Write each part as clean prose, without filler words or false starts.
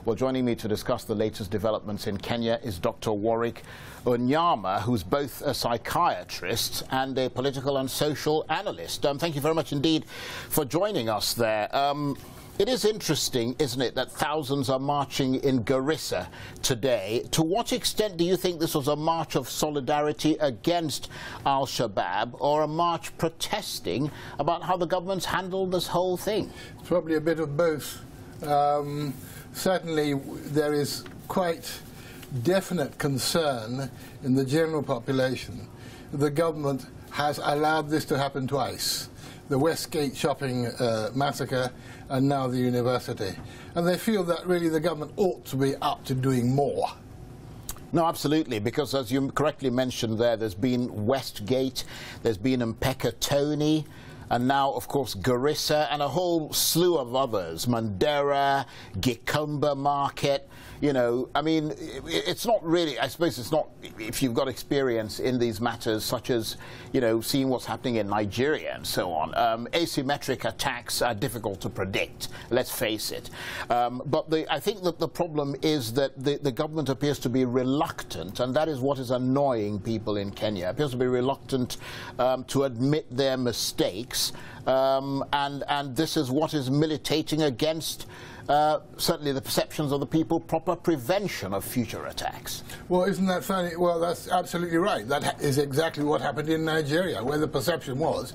Well, joining me to discuss the latest developments in Kenya is Dr. Warwick Onyeama, who's both a psychiatrist and a political and social analyst. Thank you very much indeed for joining us there. It is interesting, isn't it, that thousands are marching in Garissa today. To what extent do you think this was a march of solidarity against Al-Shabaab or a march protesting about how the government's handled this whole thing? It's probably a bit of both. Certainly there is quite definite concern in the general population. The government has allowed this to happen twice. The Westgate shopping massacre and now the university. And they feel that really the government ought to be up to doing more. No, absolutely, because as you correctly mentioned there, there's been Westgate, there's been Mpeketoni, and now, of course, Garissa, and a whole slew of others, Mandera, Gikomba Market. You know, I mean, it's not really, I suppose it's not, if you've got experience in these matters, such as, you know, seeing what's happening in Nigeria and so on. Asymmetric attacks are difficult to predict, let's face it. But I think that the problem is that the government appears to be reluctant, and that is what is annoying people in Kenya, appears to be reluctant to admit their mistakes, and this is what is militating against certainly the perceptions of the people, proper prevention of future attacks. Well, isn't that funny? Well, that's absolutely right. That is exactly what happened in Nigeria, where the perception was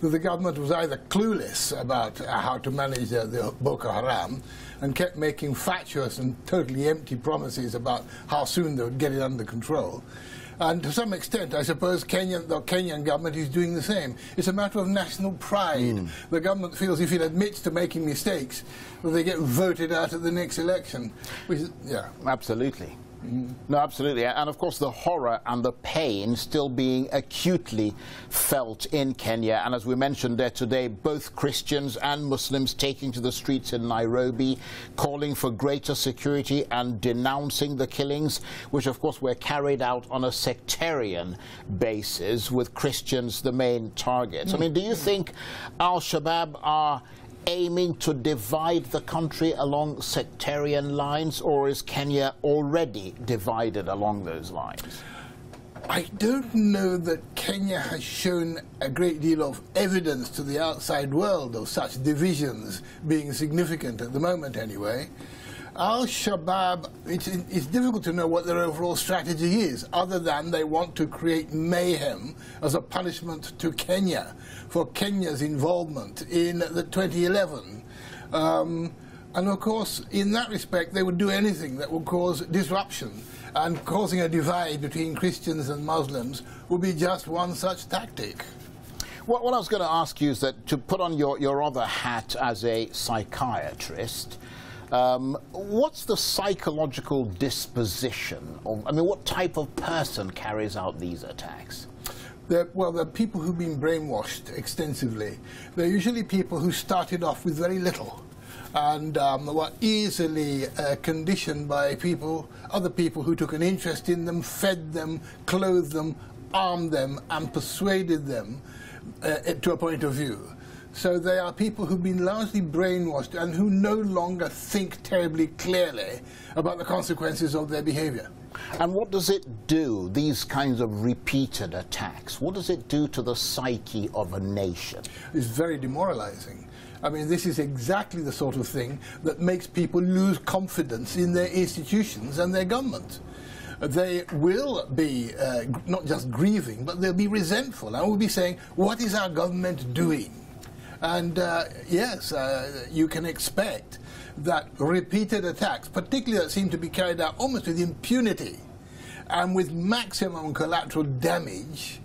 that the government was either clueless about how to manage the Boko Haram and kept making fatuous and totally empty promises about how soon they would get it under control. And to some extent, I suppose, the Kenyan government is doing the same. It's a matter of national pride. The government feels if it admits to making mistakes, well, they get voted out at the next election. Which is, yeah. Absolutely. No, absolutely. And of course the horror and the pain still being acutely felt in Kenya. And as we mentioned there today, both Christians and Muslims taking to the streets in Nairobi, calling for greater security and denouncing the killings, which of course were carried out on a sectarian basis, with Christians the main targets. I mean, do you think Al-Shabaab are aiming to divide the country along sectarian lines, or is Kenya already divided along those lines? I don't know that Kenya has shown a great deal of evidence to the outside world of such divisions being significant at the moment anyway. Al-Shabaab, it's difficult to know what their overall strategy is, other than they want to create mayhem as a punishment to Kenya for Kenya's involvement in the 2011. And of course, in that respect, they would do anything that would cause disruption, and causing a divide between Christians and Muslims would be just one such tactic. What I was going to ask you is that, to put on your other hat as a psychiatrist, what's the psychological disposition of, I mean, what type of person carries out these attacks? Well, they're people who've been brainwashed extensively. They're usually people who started off with very little and were easily conditioned by other people who took an interest in them, fed them, clothed them, armed them, and persuaded them to a point of view. So they are people who've been largely brainwashed and who no longer think terribly clearly about the consequences of their behavior. And what does it do, these kinds of repeated attacks? What does it do to the psyche of a nation? It's very demoralizing. I mean, this is exactly the sort of thing that makes people lose confidence in their institutions and their government. They will be not just grieving, but they'll be resentful and will be saying, what is our government doing? And yes, you can expect that repeated attacks, particularly that seem to be carried out almost with impunity and with maximum collateral damage,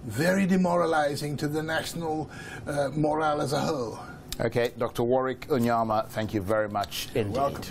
very demoralizing to the national morale as a whole. Okay, Dr. Warwick Onyeama, thank you very much indeed. You're welcome.